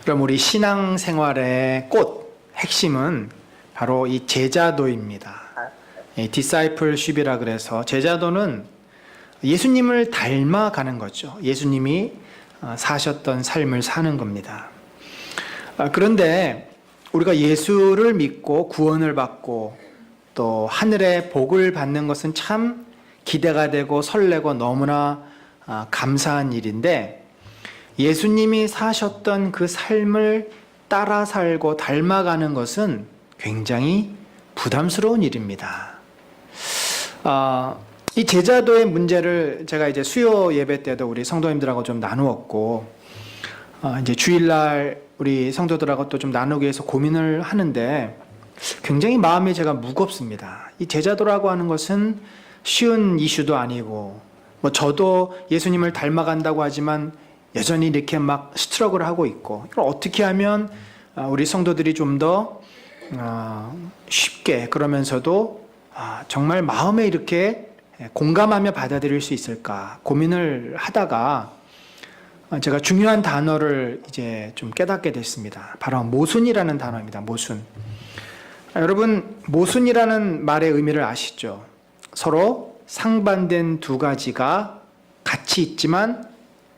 그럼 우리 신앙생활의 꽃, 핵심은 바로 이 제자도입니다. discipleship이라 그래서 제자도는 예수님을 닮아가는 거죠. 예수님이 사셨던 삶을 사는 겁니다. 그런데 우리가 예수를 믿고 구원을 받고 또 하늘의 복을 받는 것은 참 기대가 되고 설레고 너무나 감사한 일인데, 예수님이 사셨던 그 삶을 따라 살고 닮아가는 것은 굉장히 부담스러운 일입니다. 이 제자도의 문제를 제가 이제 수요 예배 때도 우리 성도님들하고 좀 나누었고, 이제 주일날 우리 성도들하고 또 좀 나누기 위해서 고민을 하는데 굉장히 마음이 제가 무겁습니다. 이 제자도라고 하는 것은 쉬운 이슈도 아니고, 뭐 저도 예수님을 닮아간다고 하지만 여전히 이렇게 막 스트러글 하고 있고, 이걸 어떻게 하면 우리 성도들이 좀 더 쉽게, 그러면서도 정말 마음에 이렇게 공감하며 받아들일 수 있을까 고민을 하다가 제가 중요한 단어를 이제 좀 깨닫게 됐습니다. 바로 모순이라는 단어입니다. 모순. 여러분, 모순이라는 말의 의미를 아시죠? 서로 상반된 두 가지가 같이 있지만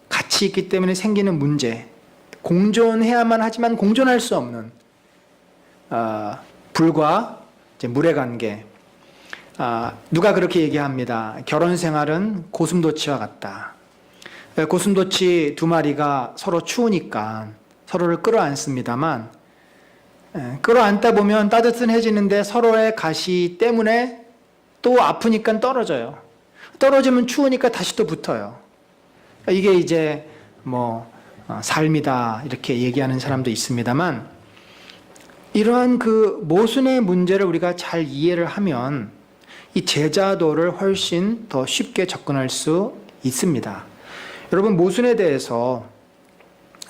같이 있기 때문에 생기는 문제, 공존해야만 하지만 공존할 수 없는 불과 이제 물의 관계. 누가 그렇게 얘기합니다. 결혼 생활은 고슴도치와 같다. 고슴도치 두 마리가 서로 추우니까 서로를 끌어안습니다만, 끌어안다 보면 따뜻해지는데 서로의 가시 때문에 또 아프니까 떨어져요. 떨어지면 추우니까 다시 또 붙어요. 이게 이제 뭐 삶이다 이렇게 얘기하는 사람도 있습니다만, 이러한 그 모순의 문제를 우리가 잘 이해를 하면 이 제자도를 훨씬 더 쉽게 접근할 수 있습니다. 여러분, 모순에 대해서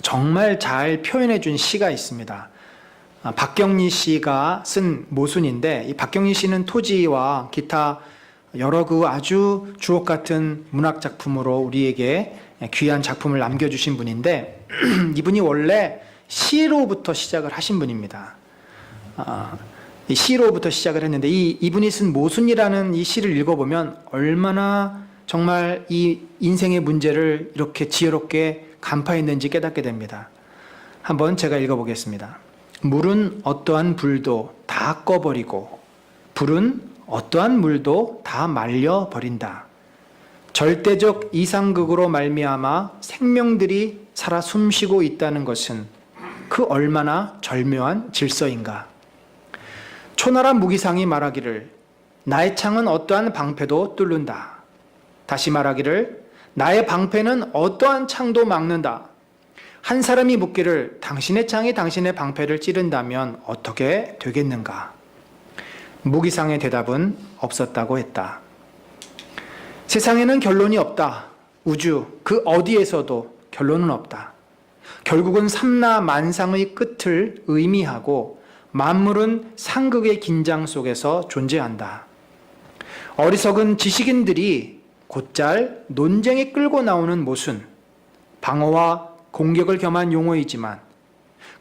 정말 잘 표현해 준 시가 있습니다. 박경리 씨가 쓴 모순인데, 이 박경리 씨는 토지와 기타 여러 그 아주 주옥 같은 문학 작품으로 우리에게 귀한 작품을 남겨주신 분인데, 이분이 원래 시로부터 시작을 하신 분입니다. 이 시로부터 시작을 했는데, 이분이 쓴 모순이라는 이 시를 읽어보면 얼마나 정말 이 인생의 문제를 이렇게 지혜롭게 간파했는지 깨닫게 됩니다. 한번 제가 읽어보겠습니다. 물은 어떠한 불도 다 꺼버리고 불은 어떠한 물도 다 말려버린다. 절대적 이상극으로 말미암아 생명들이 살아 숨쉬고 있다는 것은 그 얼마나 절묘한 질서인가. 초나라 무기상이 말하기를 나의 창은 어떠한 방패도 뚫는다. 다시 말하기를 나의 방패는 어떠한 창도 막는다. 한 사람이 묻기를 당신의 창이 당신의 방패를 찌른다면 어떻게 되겠는가? 무기상의 대답은 없었다고 했다. 세상에는 결론이 없다. 우주 그 어디에서도 결론은 없다. 결국은 삼라 만상의 끝을 의미하고 만물은 상극의 긴장 속에서 존재한다. 어리석은 지식인들이 곧잘 논쟁에 끌고 나오는 모순, 방어와 공격을 겸한 용어이지만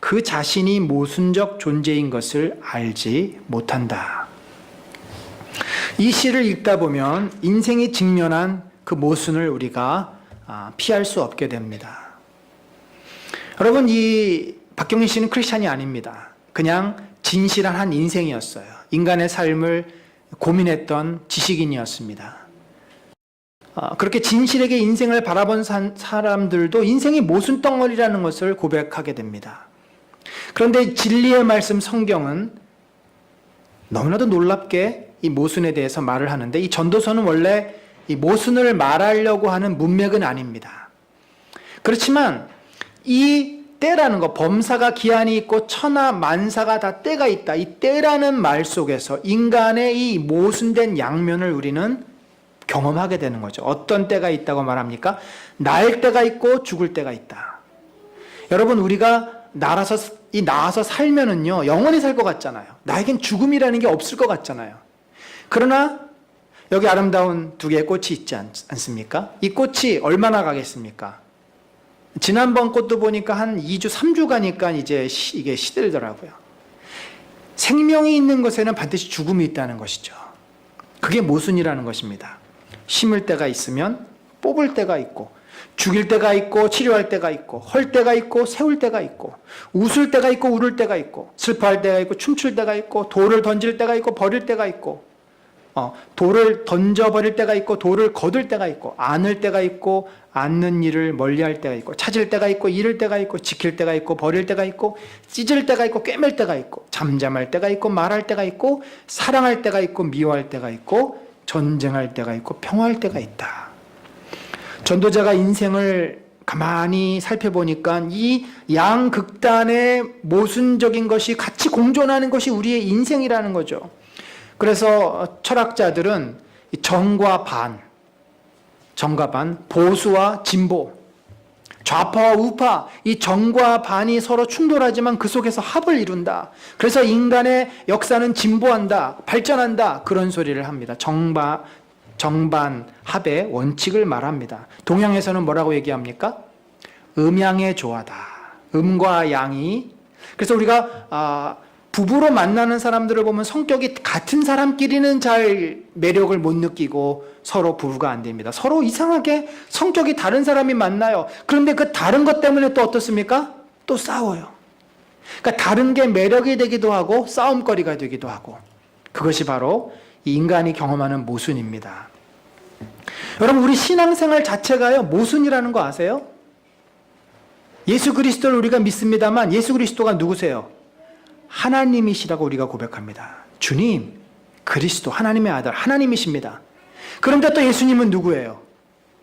그 자신이 모순적 존재인 것을 알지 못한다. 이 시를 읽다 보면 인생이 직면한 그 모순을 우리가 피할 수 없게 됩니다. 여러분, 이 박경리 씨는 크리스찬이 아닙니다. 그냥 진실한 한 인생이었어요. 인간의 삶을 고민했던 지식인이었습니다. 그렇게 진실하게 인생을 바라본 사람들도 인생이 모순덩어리라는 것을 고백하게 됩니다. 그런데 진리의 말씀 성경은 너무나도 놀랍게 이 모순에 대해서 말을 하는데, 이 전도서는 원래 이 모순을 말하려고 하는 문맥은 아닙니다. 그렇지만 이 때라는 것, 범사가 기한이 있고 천하 만사가 다 때가 있다. 이 때라는 말 속에서 인간의 이 모순된 양면을 우리는 경험하게 되는 거죠. 어떤 때가 있다고 말합니까? 날 때가 있고 죽을 때가 있다. 여러분, 우리가 나와서 살면은요, 영원히 살 것 같잖아요. 나에겐 죽음이라는 게 없을 것 같잖아요. 그러나 여기 아름다운 두 개의 꽃이 있지 않습니까? 이 꽃이 얼마나 가겠습니까? 지난번 것도 보니까 한 2주, 3주 가니까 이제 이게 시들더라고요. 생명이 있는 것에는 반드시 죽음이 있다는 것이죠. 그게 모순이라는 것입니다. 심을 때가 있으면 뽑을 때가 있고, 죽일 때가 있고, 치료할 때가 있고, 헐 때가 있고, 세울 때가 있고, 웃을 때가 있고, 울을 때가 있고, 슬퍼할 때가 있고, 춤출 때가 있고, 돌을 던질 때가 있고, 버릴 때가 있고, 돌을 던져버릴 때가 있고, 돌을 거둘 때가 있고, 안을 때가 있고, 안는 일을 멀리할 때가 있고, 찾을 때가 있고, 잃을 때가 있고, 지킬 때가 있고, 버릴 때가 있고, 찢을 때가 있고, 꿰맬 때가 있고, 잠잠할 때가 있고, 말할 때가 있고, 사랑할 때가 있고, 미워할 때가 있고, 전쟁할 때가 있고, 평화할 때가 있다. 전도자가 인생을 가만히 살펴보니까 이 양극단의 모순적인 것이 같이 공존하는 것이 우리의 인생이라는 거죠. 그래서 철학자들은 정과 반, 보수와 진보, 좌파와 우파, 이 정과 반이 서로 충돌하지만 그 속에서 합을 이룬다. 그래서 인간의 역사는 진보한다, 발전한다, 그런 소리를 합니다. 정반 합의 원칙을 말합니다. 동양에서는 뭐라고 얘기합니까? 음양의 조화다. 음과 양이. 그래서 우리가 부부로 만나는 사람들을 보면 성격이 같은 사람끼리는 잘 매력을 못 느끼고 서로 부부가 안 됩니다. 서로 이상하게 성격이 다른 사람이 만나요. 그런데 그 다른 것 때문에 또 어떻습니까? 또 싸워요. 그러니까 다른 게 매력이 되기도 하고 싸움거리가 되기도 하고, 그것이 바로 이 인간이 경험하는 모순입니다. 여러분, 우리 신앙생활 자체가요, 모순이라는 거 아세요? 예수 그리스도를 우리가 믿습니다만 예수 그리스도가 누구세요? 하나님이시라고 우리가 고백합니다. 주님, 그리스도, 하나님의 아들, 하나님이십니다. 그런데 또 예수님은 누구예요?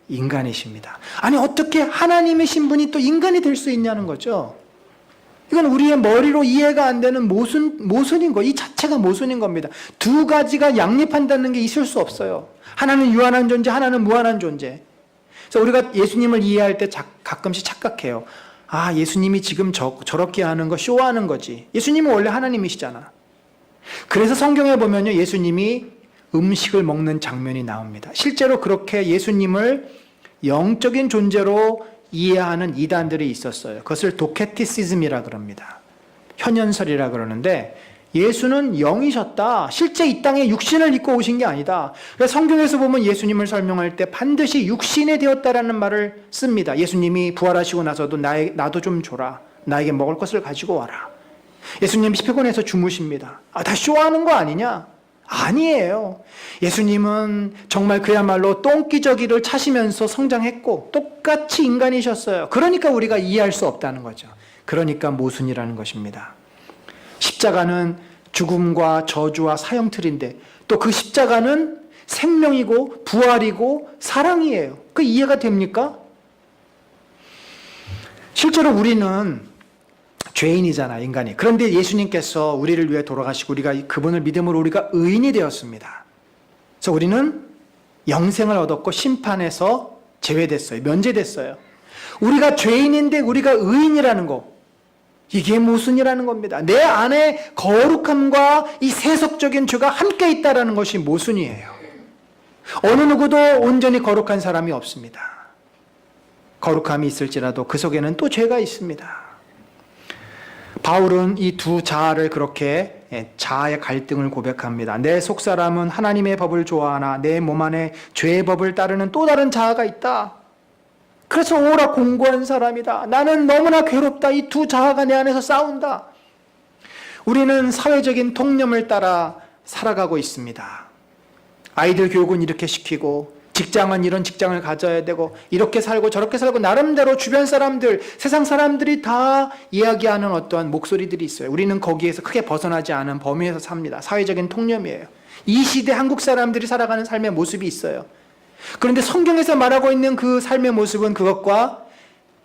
인간이십니다. 아니, 어떻게 하나님이신 분이 또 인간이 될 수 있냐는 거죠. 이건 우리의 머리로 이해가 안 되는 모순인 거, 이 자체가 모순인 겁니다. 두 가지가 양립한다는 게 있을 수 없어요. 하나는 유한한 존재, 하나는 무한한 존재. 그래서 우리가 예수님을 이해할 때 가끔씩 착각해요. 아, 예수님이 지금 저렇게 하는 거 쇼하는 거지. 예수님은 원래 하나님이시잖아. 그래서 성경에 보면요, 예수님이 음식을 먹는 장면이 나옵니다. 실제로 그렇게 예수님을 영적인 존재로 이해하는 이단들이 있었어요. 그것을 도케티시즘이라 그럽니다. 현현설이라 그러는데, 예수는 영이셨다. 실제 이 땅에 육신을 입고 오신 게 아니다. 그래서 성경에서 보면 예수님을 설명할 때 반드시 육신이 되었다라는 말을 씁니다. 예수님이 부활하시고 나서도 나도 좀 줘라. 나에게 먹을 것을 가지고 와라. 예수님이 피곤해서 주무십니다. 다 쇼하는 거 아니냐? 아니에요. 예수님은 정말 그야말로 똥기저귀를 차시면서 성장했고 똑같이 인간이셨어요. 그러니까 우리가 이해할 수 없다는 거죠. 그러니까 모순이라는 것입니다. 십자가는 죽음과 저주와 사형틀인데 또 그 십자가는 생명이고 부활이고 사랑이에요. 그 이해가 됩니까? 실제로 우리는 죄인이잖아, 인간이. 그런데 예수님께서 우리를 위해 돌아가시고 우리가 그분을 믿음으로 우리가 의인이 되었습니다. 그래서 우리는 영생을 얻었고 심판에서 제외됐어요. 면제됐어요. 우리가 죄인인데 우리가 의인이라는 거, 이게 모순이라는 겁니다. 내 안에 거룩함과 이 세속적인 죄가 함께 있다는 것이 모순이에요. 어느 누구도 온전히 거룩한 사람이 없습니다. 거룩함이 있을지라도 그 속에는 또 죄가 있습니다. 바울은 이 두 자아를 그렇게 자아의 갈등을 고백합니다. 내 속사람은 하나님의 법을 좋아하나 내 몸 안에 죄의 법을 따르는 또 다른 자아가 있다. 그래서 오라 공고한 사람이다. 나는 너무나 괴롭다. 이 두 자아가 내 안에서 싸운다. 우리는 사회적인 통념을 따라 살아가고 있습니다. 아이들 교육은 이렇게 시키고, 직장은 이런 직장을 가져야 되고, 이렇게 살고 저렇게 살고, 나름대로 주변 사람들, 세상 사람들이 다 이야기하는 어떠한 목소리들이 있어요. 우리는 거기에서 크게 벗어나지 않은 범위에서 삽니다. 사회적인 통념이에요. 이 시대 한국 사람들이 살아가는 삶의 모습이 있어요. 그런데 성경에서 말하고 있는 그 삶의 모습은 그것과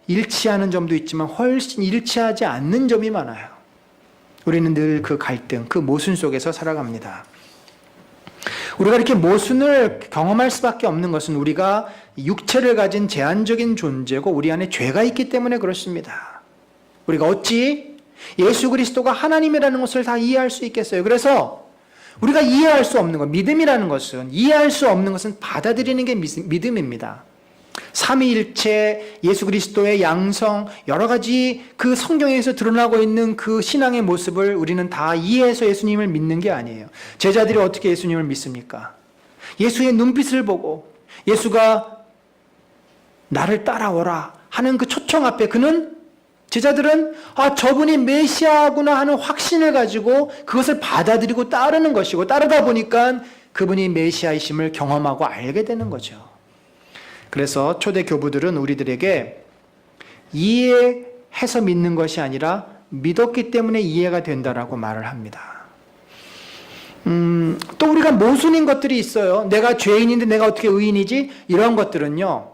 일치하는 점도 있지만 훨씬 일치하지 않는 점이 많아요. 우리는 늘 그 갈등, 그 모순 속에서 살아갑니다. 우리가 이렇게 모순을 경험할 수밖에 없는 것은 우리가 육체를 가진 제한적인 존재고 우리 안에 죄가 있기 때문에 그렇습니다. 우리가 어찌 예수 그리스도가 하나님이라는 것을 다 이해할 수 있겠어요? 그래서 우리가 이해할 수 없는 것, 믿음이라는 것은, 이해할 수 없는 것은 받아들이는 게 믿음입니다. 삼위일체, 예수 그리스도의 양성, 여러 가지 그 성경에서 드러나고 있는 그 신앙의 모습을 우리는 다 이해해서 예수님을 믿는 게 아니에요. 제자들이 어떻게 예수님을 믿습니까? 예수의 눈빛을 보고 예수가 나를 따라오라 하는 그 초청 앞에 제자들은 저분이 메시아구나 하는 확신을 가지고 그것을 받아들이고 따르는 것이고, 따르다 보니까 그분이 메시아이심을 경험하고 알게 되는 거죠. 그래서 초대 교부들은 우리들에게 이해해서 믿는 것이 아니라 믿었기 때문에 이해가 된다라고 말을 합니다. 또 우리가 모순인 것들이 있어요. 내가 죄인인데 내가 어떻게 의인이지? 이런 것들은요,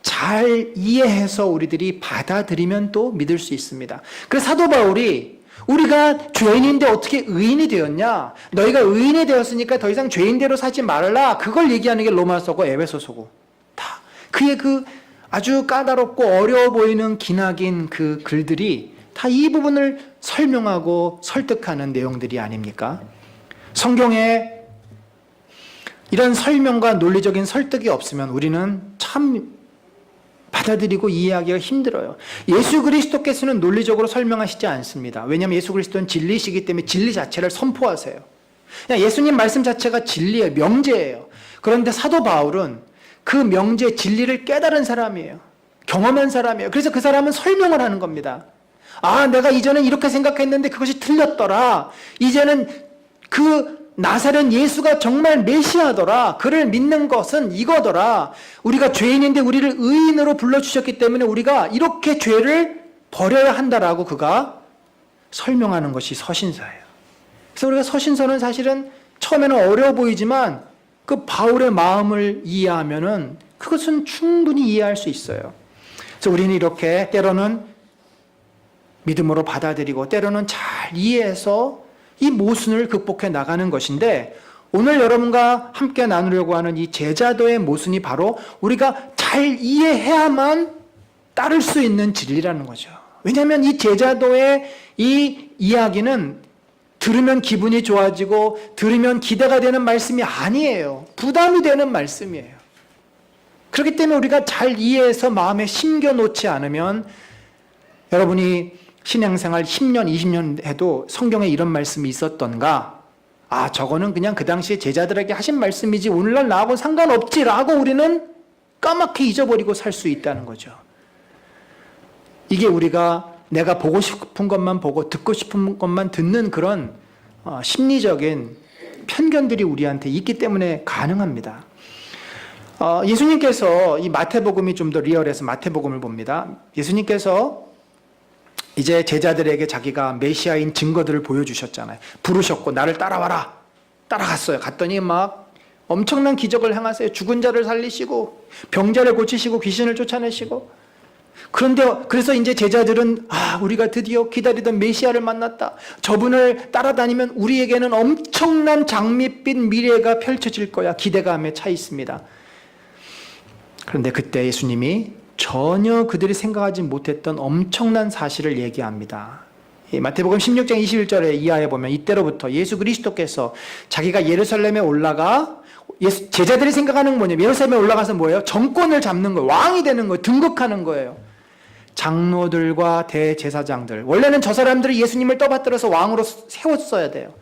잘 이해해서 우리들이 받아들이면 또 믿을 수 있습니다. 그래서 사도 바울이 우리가 죄인인데 어떻게 의인이 되었냐? 너희가 의인이 되었으니까 더 이상 죄인대로 살지 말라. 그걸 얘기하는 게 로마서고 에베소서고 다 그의 그 아주 까다롭고 어려워 보이는 기나긴 그 글들이 다 이 부분을 설명하고 설득하는 내용들이 아닙니까? 성경에 이런 설명과 논리적인 설득이 없으면 우리는 참 받아들이고 이해하기가 힘들어요. 예수 그리스도께서는 논리적으로 설명하시지 않습니다. 왜냐하면 예수 그리스도는 진리시기 때문에 진리 자체를 선포하세요. 그냥 예수님 말씀 자체가 진리예요. 명제예요. 그런데 사도 바울은 그 명제 진리를 깨달은 사람이에요. 경험한 사람이에요. 그래서 그 사람은 설명을 하는 겁니다. 내가 이전엔 이렇게 생각했는데 그것이 틀렸더라. 이제는 그 나사렛 예수가 정말 메시아더라. 그를 믿는 것은 이거더라. 우리가 죄인인데 우리를 의인으로 불러주셨기 때문에 우리가 이렇게 죄를 버려야 한다라고 그가 설명하는 것이 서신서예요. 그래서 우리가 서신서는 사실은 처음에는 어려워 보이지만 그 바울의 마음을 이해하면은 그것은 충분히 이해할 수 있어요. 그래서 우리는 이렇게 때로는 믿음으로 받아들이고 때로는 잘 이해해서 이 모순을 극복해 나가는 것인데, 오늘 여러분과 함께 나누려고 하는 이 제자도의 모순이 바로 우리가 잘 이해해야만 따를 수 있는 진리라는 거죠. 왜냐하면 이 제자도의 이 이야기는 들으면 기분이 좋아지고 들으면 기대가 되는 말씀이 아니에요. 부담이 되는 말씀이에요. 그렇기 때문에 우리가 잘 이해해서 마음에 심겨놓지 않으면, 여러분이 신앙생활 10년, 20년 해도 성경에 이런 말씀이 있었던가? 저거는 그냥 그 당시에 제자들에게 하신 말씀이지 오늘날 나하고는 상관없지라고 우리는 까맣게 잊어버리고 살 수 있다는 거죠. 이게 우리가 내가 보고 싶은 것만 보고 듣고 싶은 것만 듣는 그런 심리적인 편견들이 우리한테 있기 때문에 가능합니다. 예수님께서 이 마태복음이 좀 더 리얼해서 마태복음을 봅니다. 예수님께서 이제 제자들에게 자기가 메시아인 증거들을 보여주셨잖아요. 부르셨고 나를 따라와라. 따라갔어요. 갔더니 막 엄청난 기적을 행하세요. 죽은 자를 살리시고 병자를 고치시고 귀신을 쫓아내시고. 그런데 그래서 이제 제자들은 우리가 드디어 기다리던 메시아를 만났다. 저분을 따라다니면 우리에게는 엄청난 장밋빛 미래가 펼쳐질 거야. 기대감에 차 있습니다. 그런데 그때 예수님이 전혀 그들이 생각하지 못했던 엄청난 사실을 얘기합니다. 마태복음 16장 21절에 이하에 보면 이때로부터 예수 그리스도께서 자기가 예루살렘에 올라가, 제자들이 생각하는 건 뭐냐면 예루살렘에 올라가서 뭐예요? 정권을 잡는 거예요. 왕이 되는 거예요. 등극하는 거예요. 장로들과 대제사장들, 원래는 저 사람들이 예수님을 떠받들어서 왕으로 세웠어야 돼요.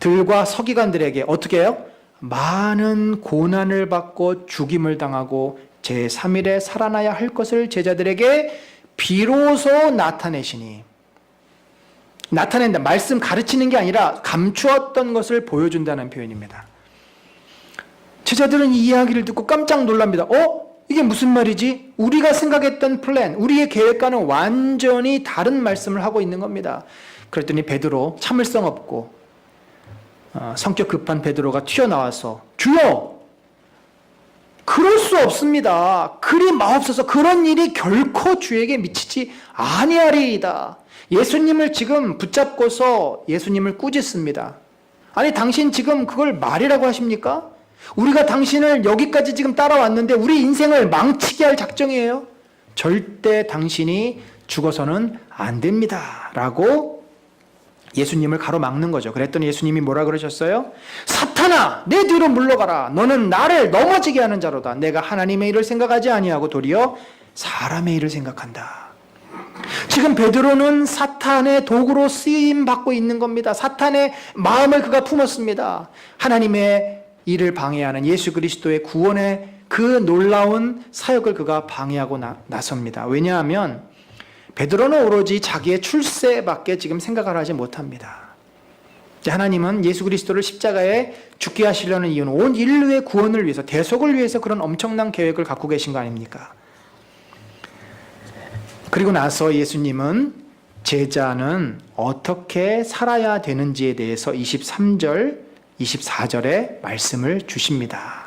들과 서기관들에게 어떻게 해요? 많은 고난을 받고 죽임을 당하고 제3일에 살아나야 할 것을 제자들에게 비로소 나타내시니, 나타낸다, 말씀 가르치는 게 아니라 감추었던 것을 보여준다는 표현입니다. 제자들은 이 이야기를 듣고 깜짝 놀랍니다. 이게 무슨 말이지? 우리가 생각했던 플랜, 우리의 계획과는 완전히 다른 말씀을 하고 있는 겁니다. 그랬더니 베드로, 참을성 없고 성격 급한 베드로가 튀어나와서 주여! 그럴 수 없습니다. 그리 마옵소서. 그런 일이 결코 주에게 미치지 아니하리이다. 예수님을 지금 붙잡고서 예수님을 꾸짖습니다. 아니 당신 지금 그걸 말이라고 하십니까? 우리가 당신을 여기까지 지금 따라왔는데 우리 인생을 망치게 할 작정이에요? 절대 당신이 죽어서는 안 됩니다. 라고 예수님을 가로막는 거죠. 그랬더니 예수님이 뭐라 그러셨어요? 사탄아, 내 뒤로 물러가라. 너는 나를 넘어지게 하는 자로다. 내가 하나님의 일을 생각하지 아니하고 도리어 사람의 일을 생각한다. 지금 베드로는 사탄의 도구로 쓰임 받고 있는 겁니다. 사탄의 마음을 그가 품었습니다. 하나님의 일을 방해하는 예수 그리스도의 구원의 그 놀라운 사역을 그가 방해하고 나섭니다. 왜냐하면 베드로는 오로지 자기의 출세밖에 지금 생각을 하지 못합니다. 하나님은 예수 그리스도를 십자가에 죽게 하시려는 이유는 온 인류의 구원을 위해서, 대속을 위해서 그런 엄청난 계획을 갖고 계신 거 아닙니까? 그리고 나서 예수님은 제자는 어떻게 살아야 되는지에 대해서 23절, 24절에 말씀을 주십니다.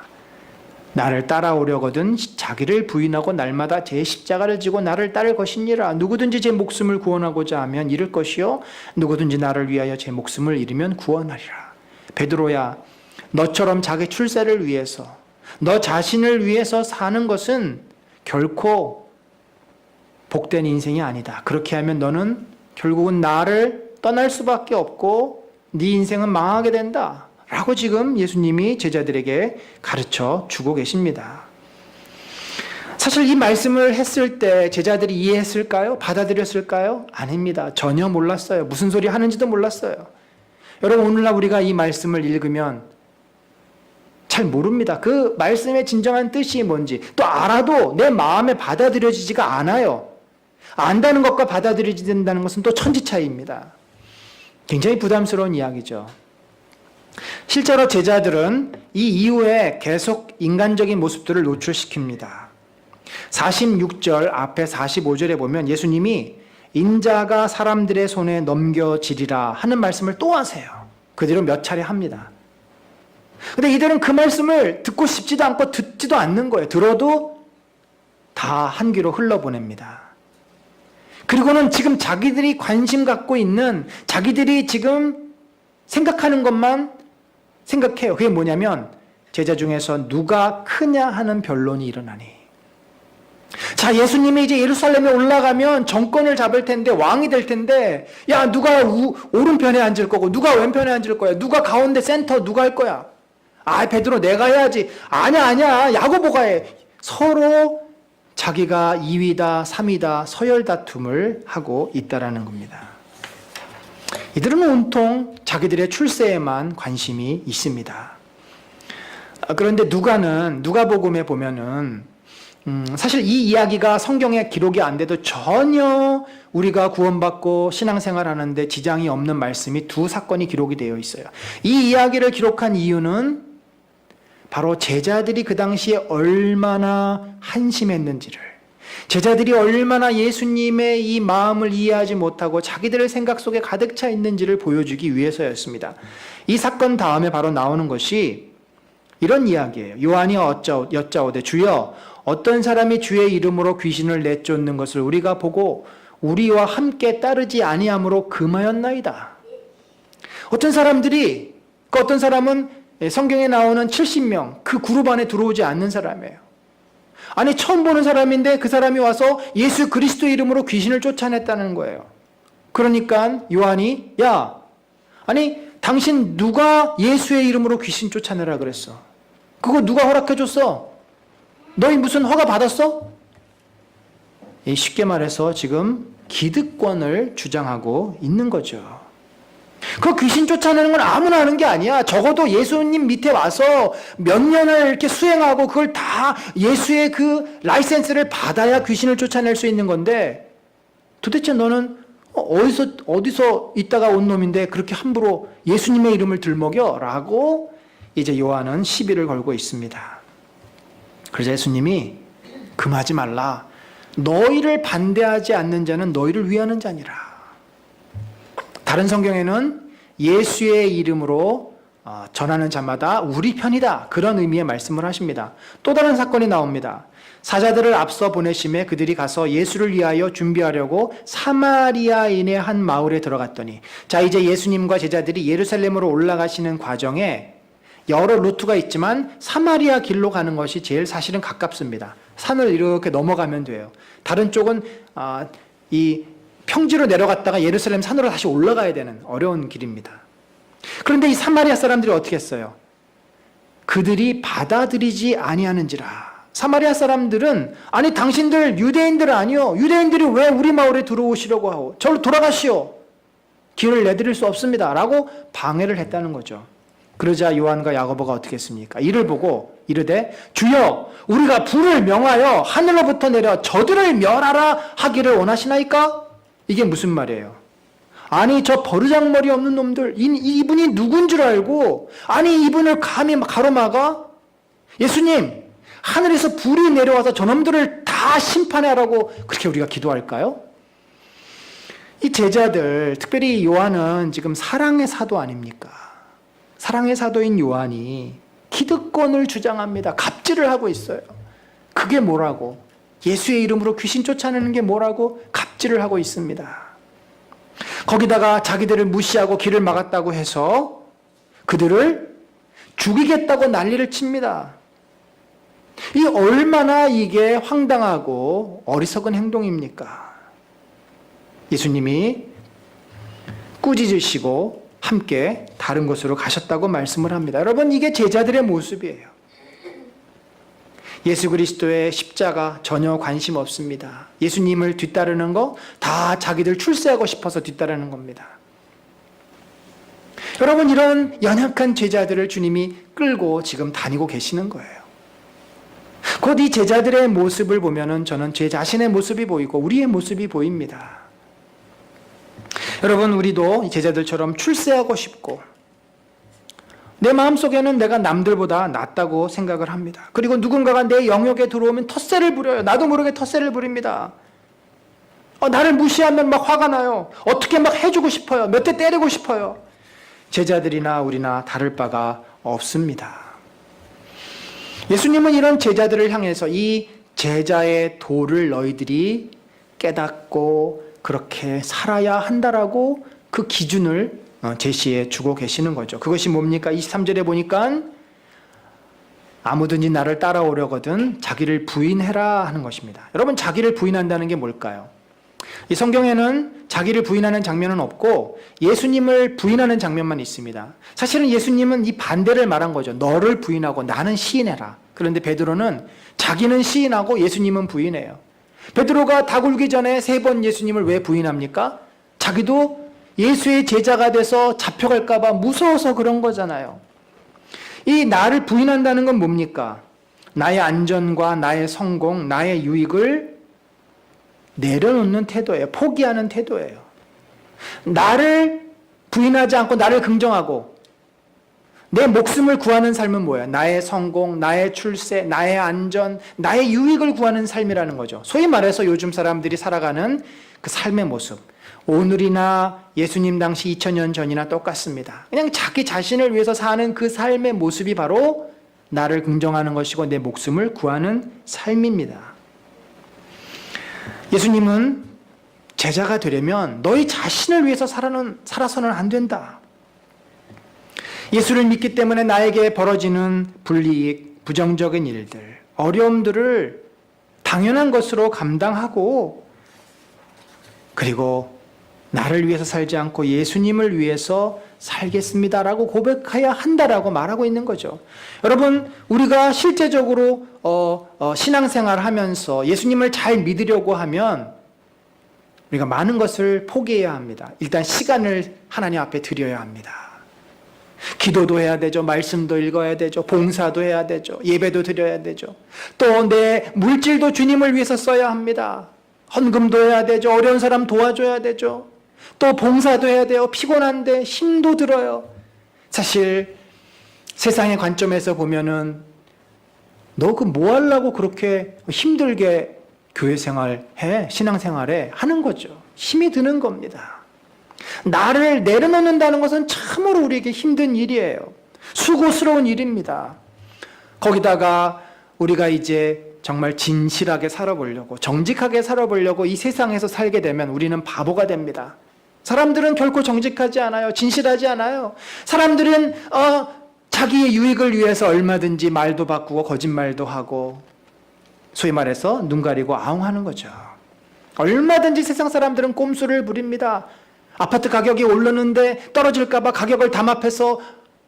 나를 따라오려거든 자기를 부인하고 날마다 제 십자가를 지고 나를 따를 것이니라. 누구든지 제 목숨을 구원하고자 하면 잃을 것이요 누구든지 나를 위하여 제 목숨을 잃으면 구원하리라. 베드로야, 너처럼 자기 출세를 위해서, 너 자신을 위해서 사는 것은 결코 복된 인생이 아니다. 그렇게 하면 너는 결국은 나를 떠날 수밖에 없고 네 인생은 망하게 된다. 라고 지금 예수님이 제자들에게 가르쳐 주고 계십니다. 사실 이 말씀을 했을 때 제자들이 이해했을까요? 받아들였을까요? 아닙니다. 전혀 몰랐어요. 무슨 소리 하는지도 몰랐어요. 여러분, 오늘날 우리가 이 말씀을 읽으면 잘 모릅니다. 그 말씀의 진정한 뜻이 뭔지. 또 알아도 내 마음에 받아들여지지가 않아요. 안다는 것과 받아들여진다는 것은 또 천지 차이입니다. 굉장히 부담스러운 이야기죠. 실제로 제자들은 이 이후에 계속 인간적인 모습들을 노출시킵니다. 46절 앞에 45절에 보면 예수님이 인자가 사람들의 손에 넘겨지리라 하는 말씀을 또 하세요. 그대로 몇 차례 합니다. 근데 이들은 그 말씀을 듣고 싶지도 않고 듣지도 않는 거예요. 들어도 다 한 귀로 흘러보냅니다. 그리고는 지금 자기들이 관심 갖고 있는, 자기들이 지금 생각하는 것만 생각해요. 그게 뭐냐면 제자 중에서 누가 크냐 하는 변론이 일어나니. 자, 예수님이 이제 예루살렘에 올라가면 정권을 잡을 텐데, 왕이 될 텐데, 야, 누가 오른편에 앉을 거고 누가 왼편에 앉을 거야? 누가 가운데 센터 누가 할 거야? 아, 베드로 내가 해야지. 아니야 야고보가 해. 서로 자기가 2위다 3위다 서열 다툼을 하고 있다라는 겁니다. 이들은 온통 자기들의 출세에만 관심이 있습니다. 그런데 누가복음에 보면은 사실 이 이야기가 성경에 기록이 안 돼도 전혀 우리가 구원받고 신앙생활하는데 지장이 없는 말씀이 두 사건이 기록이 되어 있어요. 이 이야기를 기록한 이유는 바로 제자들이 그 당시에 얼마나 한심했는지를, 제자들이 얼마나 예수님의 이 마음을 이해하지 못하고 자기들의 생각 속에 가득 차 있는지를 보여주기 위해서였습니다. 이 사건 다음에 바로 나오는 것이 이런 이야기예요. 요한이 여짜오되 주여 어떤 사람이 주의 이름으로 귀신을 내쫓는 것을 우리가 보고 우리와 함께 따르지 아니함으로 금하였나이다. 어떤 사람들이, 어떤 사람은 성경에 나오는 70명 그 그룹 안에 들어오지 않는 사람이에요. 아니, 처음 보는 사람인데 그 사람이 와서 예수 그리스도의 이름으로 귀신을 쫓아냈다는 거예요. 그러니까 요한이, 야, 아니 당신 누가 예수의 이름으로 귀신 쫓아내라 그랬어? 그거 누가 허락해줬어? 너희 무슨 허가 받았어? 쉽게 말해서 지금 기득권을 주장하고 있는 거죠. 그 귀신 쫓아내는 건 아무나 하는 게 아니야. 적어도 예수님 밑에 와서 몇 년을 이렇게 수행하고 그걸 다 예수의 그 라이센스를 받아야 귀신을 쫓아낼 수 있는 건데, 도대체 너는 어디서 있다가 온 놈인데 그렇게 함부로 예수님의 이름을 들먹여? 라고 이제 요한은 시비를 걸고 있습니다. 그래서 예수님이 금하지 말라. 너희를 반대하지 않는 자는 너희를 위하는 자니라. 다른 성경에는 예수의 이름으로 전하는 자마다 우리 편이다. 그런 의미의 말씀을 하십니다. 또 다른 사건이 나옵니다. 사자들을 앞서 보내심에 그들이 가서 예수를 위하여 준비하려고 사마리아인의 한 마을에 들어갔더니, 자, 이제 예수님과 제자들이 예루살렘으로 올라가시는 과정에 여러 루트가 있지만 사마리아 길로 가는 것이 제일 사실은 가깝습니다. 산을 이렇게 넘어가면 돼요. 다른 쪽은 이 평지로 내려갔다가 예루살렘 산으로 다시 올라가야 되는 어려운 길입니다. 그런데 이 사마리아 사람들이 어떻게 했어요? 그들이 받아들이지 아니하는지라. 사마리아 사람들은 아니 당신들 유대인들 아니요. 유대인들이 왜 우리 마을에 들어오시려고 하고 저를 돌아가시오. 길을 내드릴 수 없습니다. 라고 방해를 했다는 거죠. 그러자 요한과 야고보가 어떻게 했습니까? 이를 보고 이르되 주여 우리가 불을 명하여 하늘로부터 내려 저들을 멸하라 하기를 원하시나이까? 이게 무슨 말이에요? 아니 저 버르장머리 없는 놈들 이분이 누군 줄 알고 아니 이분을 감히 가로막아? 예수님 하늘에서 불이 내려와서 저놈들을 다 심판하라고 그렇게 우리가 기도할까요? 이 제자들 특별히 요한은 지금 사랑의 사도 아닙니까? 사랑의 사도인 요한이 기득권을 주장합니다. 갑질을 하고 있어요. 그게 뭐라고? 예수의 이름으로 귀신 쫓아내는 게 뭐라고? 갑질을 하고 있습니다. 거기다가 자기들을 무시하고 길을 막았다고 해서 그들을 죽이겠다고 난리를 칩니다. 이 얼마나 이게 황당하고 어리석은 행동입니까? 예수님이 꾸짖으시고 함께 다른 곳으로 가셨다고 말씀을 합니다. 여러분 이게 제자들의 모습이에요. 예수 그리스도의 십자가 전혀 관심 없습니다. 예수님을 뒤따르는 거 다 자기들 출세하고 싶어서 뒤따르는 겁니다. 여러분 이런 연약한 제자들을 주님이 끌고 지금 다니고 계시는 거예요. 곧 이 제자들의 모습을 보면은 저는 제 자신의 모습이 보이고 우리의 모습이 보입니다. 여러분 우리도 이 제자들처럼 출세하고 싶고 내 마음속에는 내가 남들보다 낫다고 생각을 합니다. 그리고 누군가가 내 영역에 들어오면 텃세를 부려요. 나도 모르게 텃세를 부립니다. 나를 무시하면 막 화가 나요. 어떻게 막 해주고 싶어요. 몇 대 때리고 싶어요. 제자들이나 우리나 다를 바가 없습니다. 예수님은 이런 제자들을 향해서 이 제자의 도를 너희들이 깨닫고 그렇게 살아야 한다라고 그 기준을 제시해 주고 계시는 거죠. 그것이 뭡니까? 23절에 보니까 아무든지 나를 따라오려거든 자기를 부인해라 하는 것입니다. 여러분 자기를 부인한다는 게 뭘까요? 이 성경에는 자기를 부인하는 장면은 없고 예수님을 부인하는 장면만 있습니다. 사실은 예수님은 이 반대를 말한 거죠. 너를 부인하고 나는 시인해라. 그런데 베드로는 자기는 시인하고 예수님은 부인해요. 베드로가 다 굴기 전에 3번 예수님을 왜 부인합니까? 자기도 예수의 제자가 돼서 잡혀갈까 봐 무서워서 그런 거잖아요. 이 나를 부인한다는 건 뭡니까? 나의 안전과 나의 성공, 나의 유익을 내려놓는 태도예요. 포기하는 태도예요. 나를 부인하지 않고 나를 긍정하고 내 목숨을 구하는 삶은 뭐예요? 나의 성공, 나의 출세, 나의 안전, 나의 유익을 구하는 삶이라는 거죠. 소위 말해서 요즘 사람들이 살아가는 그 삶의 모습. 오늘이나 예수님 당시 2000년 전이나 똑같습니다. 그냥 자기 자신을 위해서 사는 그 삶의 모습이 바로 나를 긍정하는 것이고 내 목숨을 구하는 삶입니다. 예수님은 제자가 되려면 너희 자신을 위해서 살아서는 안 된다. 예수를 믿기 때문에 나에게 벌어지는 불이익, 부정적인 일들, 어려움들을 당연한 것으로 감당하고 그리고 나를 위해서 살지 않고 예수님을 위해서 살겠습니다라고 고백해야 한다라고 말하고 있는 거죠. 여러분 우리가 실제적으로 신앙생활을 하면서 예수님을 잘 믿으려고 하면 우리가 많은 것을 포기해야 합니다. 일단 시간을 하나님 앞에 드려야 합니다. 기도도 해야 되죠. 말씀도 읽어야 되죠. 봉사도 해야 되죠. 예배도 드려야 되죠. 또 내 물질도 주님을 위해서 써야 합니다. 헌금도 해야 되죠. 어려운 사람 도와줘야 되죠. 또 봉사도 해야 돼요. 피곤한데 힘도 들어요. 사실 세상의 관점에서 보면은 너 그 뭐 하려고 그렇게 힘들게 교회 생활해? 신앙생활에 하는 거죠. 힘이 드는 겁니다. 나를 내려놓는다는 것은 참으로 우리에게 힘든 일이에요. 수고스러운 일입니다. 거기다가 우리가 이제 정말 진실하게 살아보려고 정직하게 살아보려고 이 세상에서 살게 되면 우리는 바보가 됩니다. 사람들은 결코 정직하지 않아요. 진실하지 않아요. 사람들은 자기의 유익을 위해서 얼마든지 말도 바꾸고 거짓말도 하고 소위 말해서 눈 가리고 아웅하는 거죠. 얼마든지 세상 사람들은 꼼수를 부립니다. 아파트 가격이 오르는데 떨어질까봐 가격을 담합해서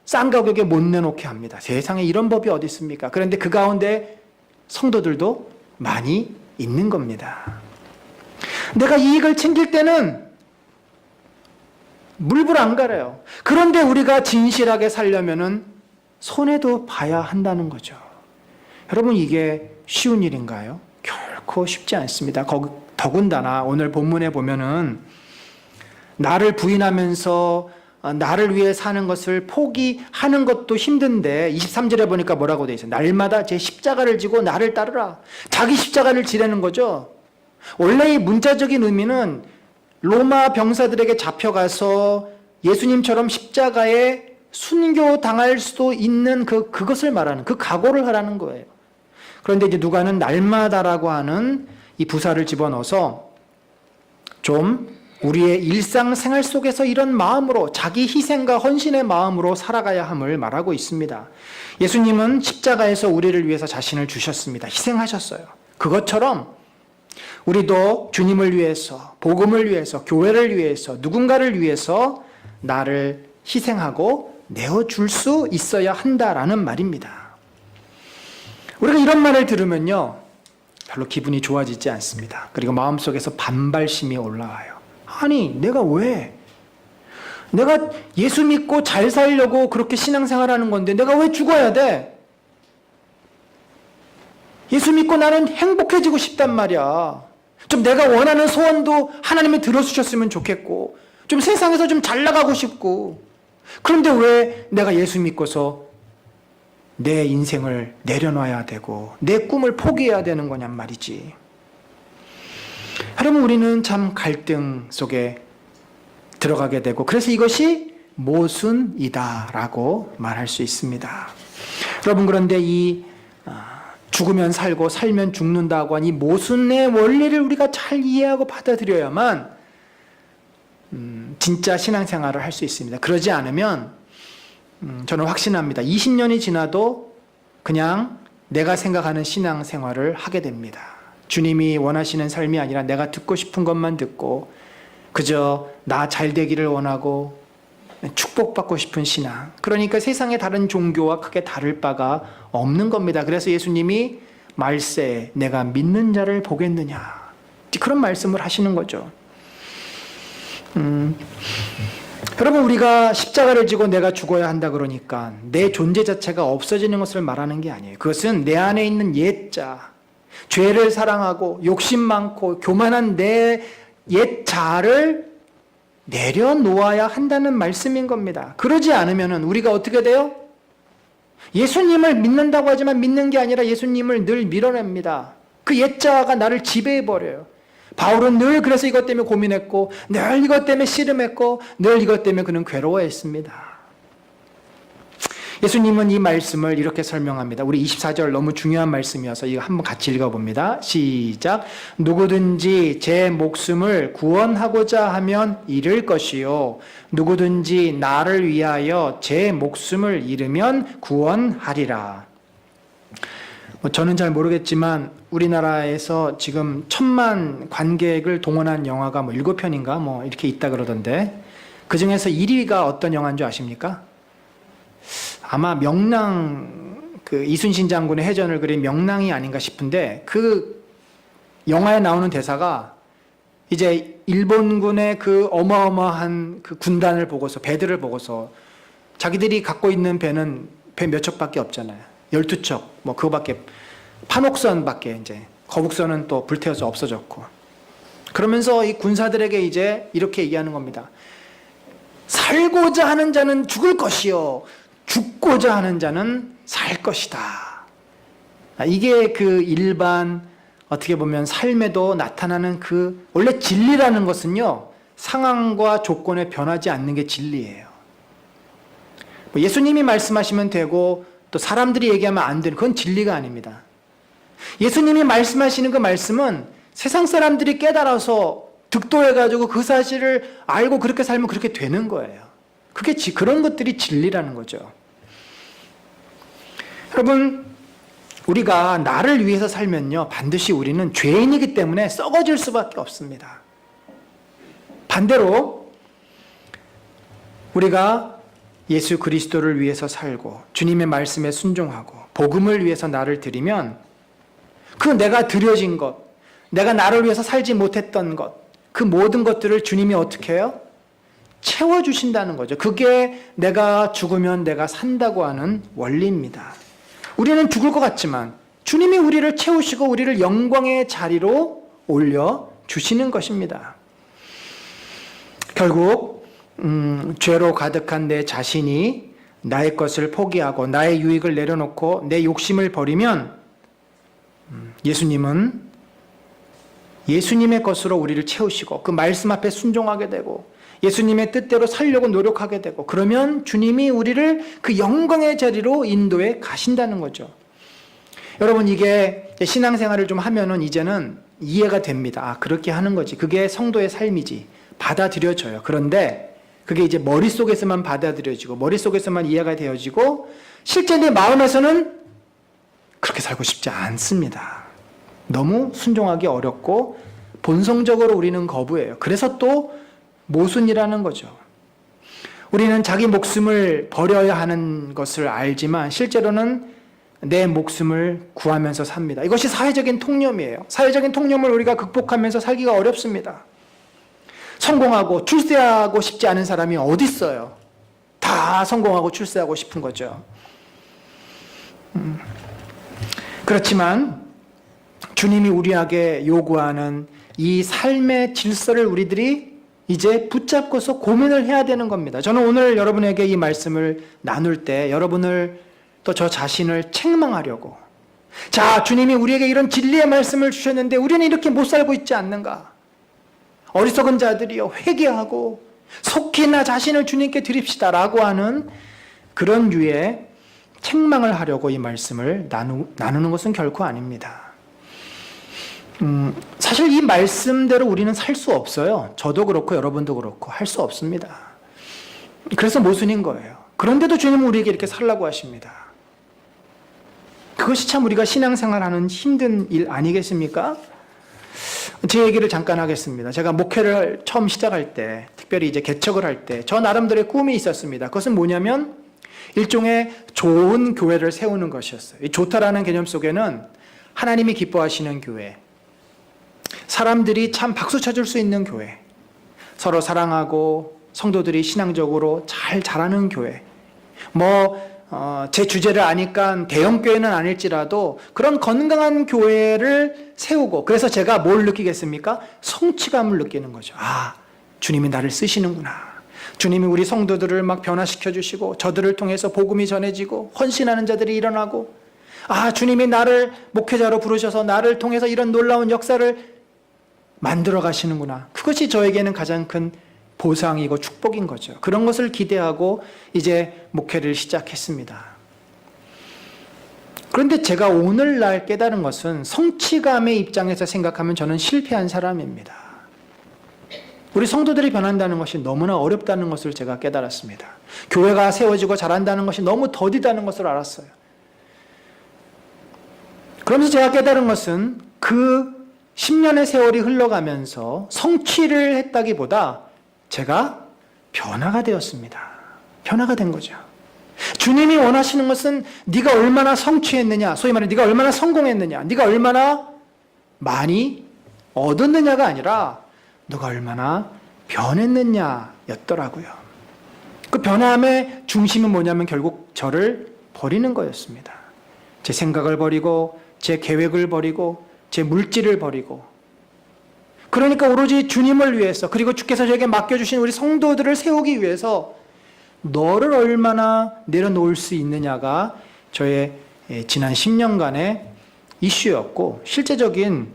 싼 가격에 못 내놓게 합니다. 세상에 이런 법이 어디 있습니까? 그런데 그 가운데 성도들도 많이 있는 겁니다. 내가 이익을 챙길 때는 물불 안 가려요. 그런데 우리가 진실하게 살려면은 손해도 봐야 한다는 거죠. 여러분, 이게 쉬운 일인가요? 결코 쉽지 않습니다. 더군다나 오늘 본문에 보면은 나를 부인하면서 나를 위해 사는 것을 포기하는 것도 힘든데 23절에 보니까 뭐라고 돼 있어요? 날마다 제 십자가를 지고 나를 따르라. 자기 십자가를 지라는 거죠. 원래 이 문자적인 의미는 로마 병사들에게 잡혀가서 예수님처럼 십자가에 순교당할 수도 있는 그것을 말하는, 그 각오를 하라는 거예요. 그런데 이제 누가는 날마다라고 하는 이 부사를 집어넣어서 좀 우리의 일상생활 속에서 이런 마음으로, 자기 희생과 헌신의 마음으로 살아가야 함을 말하고 있습니다. 예수님은 십자가에서 우리를 위해서 자신을 주셨습니다. 희생하셨어요. 그것처럼 우리도 주님을 위해서, 복음을 위해서, 교회를 위해서, 누군가를 위해서 나를 희생하고 내어줄 수 있어야 한다라는 말입니다. 우리가 이런 말을 들으면요, 별로 기분이 좋아지지 않습니다. 그리고 마음속에서 반발심이 올라와요. 아니, 내가 예수 믿고 잘 살려고 그렇게 신앙생활하는 건데 내가 왜 죽어야 돼? 예수 믿고 나는 행복해지고 싶단 말이야. 좀 내가 원하는 소원도 하나님이 들어주셨으면 좋겠고, 좀 세상에서 좀 잘 나가고 싶고, 그런데 왜 내가 예수 믿고서 내 인생을 내려놔야 되고 내 꿈을 포기해야 되는 거냔 말이지. 여러분, 우리는 참 갈등 속에 들어가게 되고, 그래서 이것이 모순이다라고 말할 수 있습니다. 여러분, 그런데 이 죽으면 살고 살면 죽는다고 하니 모순의 원리를 우리가 잘 이해하고 받아들여야만 진짜 신앙생활을 할 수 있습니다. 그러지 않으면 저는 확신합니다. 20년이 지나도 그냥 내가 생각하는 신앙생활을 하게 됩니다. 주님이 원하시는 삶이 아니라 내가 듣고 싶은 것만 듣고 그저 나 잘 되기를 원하고 축복받고 싶은 신앙. 그러니까 세상의 다른 종교와 크게 다를 바가 없는 겁니다. 그래서 예수님이 말세 내가 믿는 자를 보겠느냐, 그런 말씀을 하시는 거죠. 여러분, 우리가 십자가를 지고 내가 죽어야 한다 그러니까 내 존재 자체가 없어지는 것을 말하는 게 아니에요. 그것은 내 안에 있는 옛자, 죄를 사랑하고 욕심 많고 교만한 내 옛자를 내려놓아야 한다는 말씀인 겁니다. 그러지 않으면 우리가 어떻게 돼요? 예수님을 믿는다고 하지만 믿는 게 아니라 예수님을 늘 밀어냅니다. 그 옛자가 나를 지배해버려요. 바울은 늘 그래서 이것 때문에 고민했고, 늘 이것 때문에 씨름했고, 늘 이것 때문에 그는 괴로워했습니다. 예수님은 이 말씀을 이렇게 설명합니다. 우리 24절 너무 중요한 말씀이어서 이거 한번 같이 읽어봅니다. 시작. 누구든지 제 목숨을 구원하고자 하면 잃을 것이요, 누구든지 나를 위하여 제 목숨을 잃으면 구원하리라. 저는 잘 모르겠지만 우리나라에서 지금 1000만 관객을 동원한 영화가 7편인가 이렇게 있다 그러던데, 그 중에서 1위가 어떤 영화인 줄 아십니까? 아마 명랑, 이순신 장군의 해전을 그린 명랑이 아닌가 싶은데, 그 영화에 나오는 대사가 이제 일본군의 그 어마어마한 그 군단을 보고서, 배들을 보고서, 자기들이 갖고 있는 배는 배 몇 척밖에 없잖아요. 12척, 그거밖에, 판옥선밖에, 이제 거북선은 또 불태워서 없어졌고, 그러면서 이 군사들에게 이제 이렇게 얘기하는 겁니다. 살고자 하는 자는 죽을 것이요, 죽고자 하는 자는 살 것이다. 이게 그 일반, 어떻게 보면 삶에도 나타나는 원래 진리라는 것은요, 상황과 조건에 변하지 않는 게 진리예요. 예수님이 말씀하시면 되고 또 사람들이 얘기하면 안 되는, 그건 진리가 아닙니다. 예수님이 말씀하시는 그 말씀은 세상 사람들이 깨달아서 득도해가지고 그 사실을 알고 그렇게 살면 그렇게 되는 거예요. 그런 것들이 진리라는 거죠. 여러분, 우리가 나를 위해서 살면요, 반드시 우리는 죄인이기 때문에 썩어질 수밖에 없습니다. 반대로 우리가 예수 그리스도를 위해서 살고 주님의 말씀에 순종하고 복음을 위해서 나를 드리면 그 내가 드려진 것, 내가 나를 위해서 살지 못했던 것, 그 모든 것들을 주님이 어떻게 해요? 채워주신다는 거죠. 그게 내가 죽으면 내가 산다고 하는 원리입니다. 우리는 죽을 것 같지만 주님이 우리를 채우시고 우리를 영광의 자리로 올려주시는 것입니다. 결국 죄로 가득한 내 자신이 나의 것을 포기하고 나의 유익을 내려놓고 내 욕심을 버리면 예수님은 예수님의 것으로 우리를 채우시고 그 말씀 앞에 순종하게 되고 예수님의 뜻대로 살려고 노력하게 되고 그러면 주님이 우리를 그 영광의 자리로 인도해 가신다는 거죠. 여러분, 이게 신앙생활을 좀 하면은 이제는 이해가 됩니다. 아, 그렇게 하는 거지. 그게 성도의 삶이지. 받아들여져요. 그런데 그게 이제 머릿속에서만 받아들여지고 머릿속에서만 이해가 되어지고 실제 내 마음에서는 그렇게 살고 싶지 않습니다. 너무 순종하기 어렵고 본성적으로 우리는 거부해요. 그래서 또 모순이라는 거죠. 우리는 자기 목숨을 버려야 하는 것을 알지만 실제로는 내 목숨을 구하면서 삽니다. 이것이 사회적인 통념이에요. 사회적인 통념을 우리가 극복하면서 살기가 어렵습니다. 성공하고 출세하고 싶지 않은 사람이 어디 있어요? 다 성공하고 출세하고 싶은 거죠. 그렇지만 주님이 우리에게 요구하는 이 삶의 질서를 우리들이 이제 붙잡고서 고민을 해야 되는 겁니다. 저는 오늘 여러분에게 이 말씀을 나눌 때 여러분을 또 저 자신을 책망하려고, 자, 주님이 우리에게 이런 진리의 말씀을 주셨는데 우리는 이렇게 못 살고 있지 않는가? 어리석은 자들이여 회개하고 속히 나 자신을 주님께 드립시다라고 하는 그런 류의 책망을 하려고 이 말씀을 나누는 것은 결코 아닙니다. 사실 이 말씀대로 우리는 살 수 없어요. 저도 그렇고 여러분도 그렇고 할 수 없습니다. 그래서 모순인 거예요. 그런데도 주님은 우리에게 이렇게 살라고 하십니다. 그것이 참 우리가 신앙생활하는 힘든 일 아니겠습니까? 제 얘기를 잠깐 하겠습니다. 제가 목회를 처음 시작할 때, 특별히 이제 개척을 할 때, 저 나름대로의 꿈이 있었습니다. 그것은 뭐냐면, 일종의 좋은 교회를 세우는 것이었어요. 이 좋다라는 개념 속에는 하나님이 기뻐하시는 교회, 사람들이 참 박수 쳐줄 수 있는 교회, 서로 사랑하고 성도들이 신앙적으로 잘 자라는 교회, 제 주제를 아니까 대형 교회는 아닐지라도 그런 건강한 교회를 세우고, 그래서 제가 뭘 느끼겠습니까? 성취감을 느끼는 거죠. 아, 주님이 나를 쓰시는구나. 주님이 우리 성도들을 막 변화시켜 주시고 저들을 통해서 복음이 전해지고 헌신하는 자들이 일어나고, 아, 주님이 나를 목회자로 부르셔서 나를 통해서 이런 놀라운 역사를 만들어 가시는구나. 그것이 저에게는 가장 큰 보상이고 축복인 거죠. 그런 것을 기대하고 이제 목회를 시작했습니다. 그런데 제가 오늘날 깨달은 것은 성취감의 입장에서 생각하면 저는 실패한 사람입니다. 우리 성도들이 변한다는 것이 너무나 어렵다는 것을 제가 깨달았습니다. 교회가 세워지고 자란다는 것이 너무 더디다는 것을 알았어요. 그러면서 제가 깨달은 것은 그 10년의 세월이 흘러가면서 성취를 했다기보다 제가 변화가 되었습니다. 변화가 된 거죠. 주님이 원하시는 것은 네가 얼마나 성취했느냐, 소위 말해 네가 얼마나 성공했느냐, 네가 얼마나 많이 얻었느냐가 아니라 너가 얼마나 변했느냐였더라고요. 그 변함의 중심은 뭐냐면 결국 저를 버리는 거였습니다. 제 생각을 버리고 제 계획을 버리고 제 물질을 버리고, 그러니까 오로지 주님을 위해서, 그리고 주께서 저에게 맡겨주신 우리 성도들을 세우기 위해서 너를 얼마나 내려놓을 수 있느냐가 저의 지난 10년간의 이슈였고 실제적인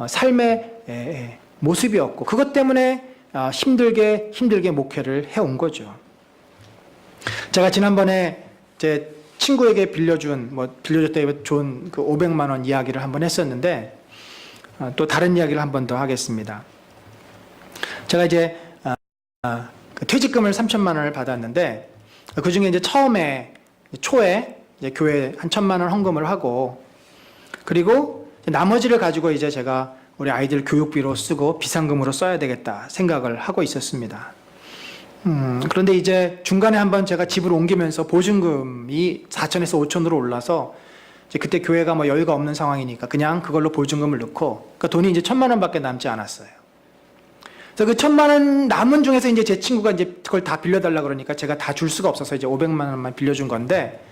삶의 모습이었고, 그것 때문에 힘들게 목회를 해온 제가 지난번에 제 친구에게 빌려줬다 좋은 그 500만 원 이야기를 한번 했었는데, 또 다른 이야기를 한 번 더 하겠습니다. 제가 이제 퇴직금을 3천만 원을 받았는데, 그 중에 이제 초에 이제 교회 한 1,000만 원 헌금을 하고, 그리고 나머지를 가지고 이제 제가 우리 아이들 교육비로 쓰고 비상금으로 써야 되겠다 생각을 하고 있었습니다. 그런데 이제 중간에 한번 제가 집을 옮기면서 보증금이 4천에서 5천으로 올라서 이제 그때 교회가 뭐 여유가 없는 상황이니까 그냥 그걸로 보증금을 넣고 그러니까 돈이 이제 1,000만 원밖에 남지 않았어요. 그래서 그 1,000만 원 남은 중에서 이제 제 친구가 이제 그걸 다 빌려달라 그러니까 제가 다 줄 수가 없어서 이제 500만 원만 빌려준 건데,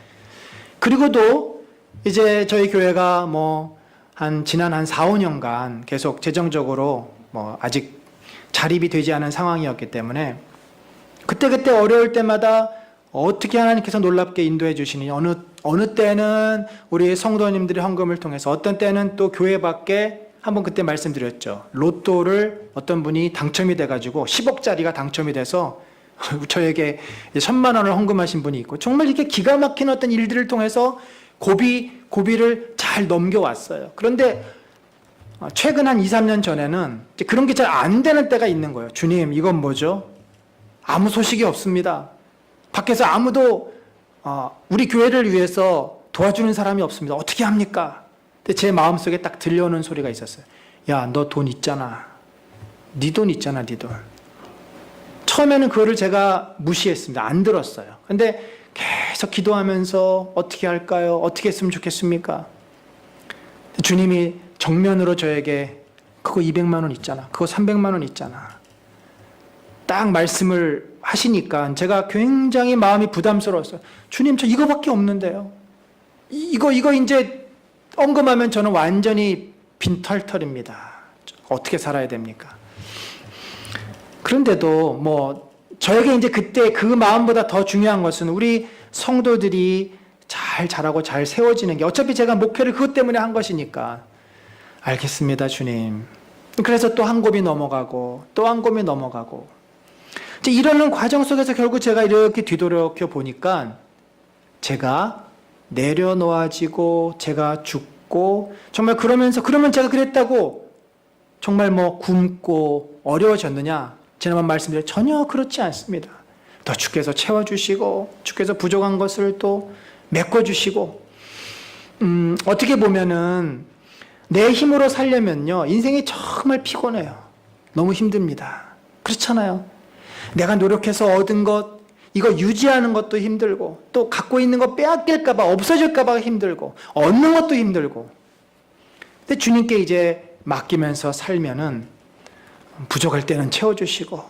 그리고도 이제 저희 교회가 지난 한 4, 5년간 계속 재정적으로 아직 자립이 되지 않은 상황이었기 때문에 그때 어려울 때마다 어떻게 하나님께서 놀랍게 인도해 주시니, 어느 때는 우리 성도님들의 헌금을 통해서, 어떤 때는 또 교회 밖에 한번 그때 말씀드렸죠. 로또를 어떤 분이 당첨이 돼가지고 10억짜리가 당첨이 돼서 저에게 1,000만 원을 헌금하신 분이 있고, 정말 이렇게 기가 막힌 어떤 일들을 통해서 고비를 잘 넘겨왔어요. 그런데 최근 한 2, 3년 전에는 그런 게 잘 안 되는 때가 있는 거예요. 주님, 이건 뭐죠? 아무 소식이 없습니다. 밖에서 아무도 우리 교회를 위해서 도와주는 사람이 없습니다. 어떻게 합니까? 근데 제 마음속에 딱 들려오는 소리가 있었어요. 야, 너 돈 있잖아. 네 돈 있잖아, 네 돈. 처음에는 그거를 제가 무시했습니다. 안 들었어요. 근데 계속 기도하면서 어떻게 할까요? 어떻게 했으면 좋겠습니까? 주님이 정면으로 저에게 그거 200만 원 있잖아. 그거 300만 원 있잖아. 딱 말씀을 하시니까 제가 굉장히 마음이 부담스러웠어요. 주님, 저 이거밖에 없는데요. 이거 이제 언급하면 저는 완전히 빈털털입니다. 어떻게 살아야 됩니까? 그런데도 저에게 이제 그때 그 마음보다 더 중요한 것은 우리 성도들이 잘 자라고 잘 세워지는 게, 어차피 제가 목표를 그것 때문에 한 것이니까, 알겠습니다, 주님. 그래서 또 한 곱이 넘어가고 또 한 곱이 넘어가고, 이제 이러는 과정 속에서 결국 제가 이렇게 뒤돌아켜 보니까 제가 내려놓아지고 제가 죽고, 정말 그러면 제가 그랬다고 정말 굶고 어려워졌느냐? 지난번 말씀드린 전혀 그렇지 않습니다. 또 주께서 채워주시고 주께서 부족한 것을 또 메꿔주시고, 어떻게 보면은 내 힘으로 살려면요, 인생이 정말 피곤해요. 너무 힘듭니다. 그렇잖아요. 내가 노력해서 얻은 것, 이거 유지하는 것도 힘들고, 또 갖고 있는 거 빼앗길까봐, 없어질까봐 힘들고, 얻는 것도 힘들고. 근데 주님께 이제 맡기면서 살면은 부족할 때는 채워주시고,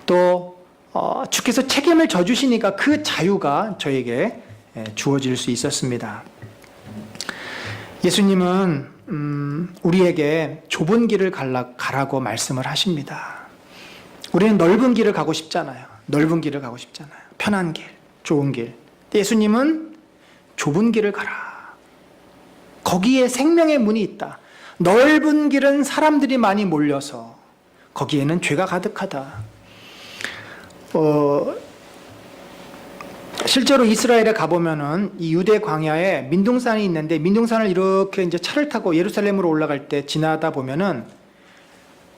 또 주께서 책임을 져주시니까 그 자유가 저에게 주어질 수 있었습니다. 예수님은 우리에게 좁은 길을 가라고 말씀을 하십니다. 우리는 넓은 길을 가고 싶잖아요. 넓은 길을 가고 싶잖아요. 편한 길, 좋은 길. 근데 예수님은 좁은 길을 가라. 거기에 생명의 문이 있다. 넓은 길은 사람들이 많이 몰려서 거기에는 죄가 가득하다. 실제로 이스라엘에 가보면은 이 유대 광야에 민둥산이 있는데, 민둥산을 이렇게 이제 차를 타고 예루살렘으로 올라갈 때 지나다 보면은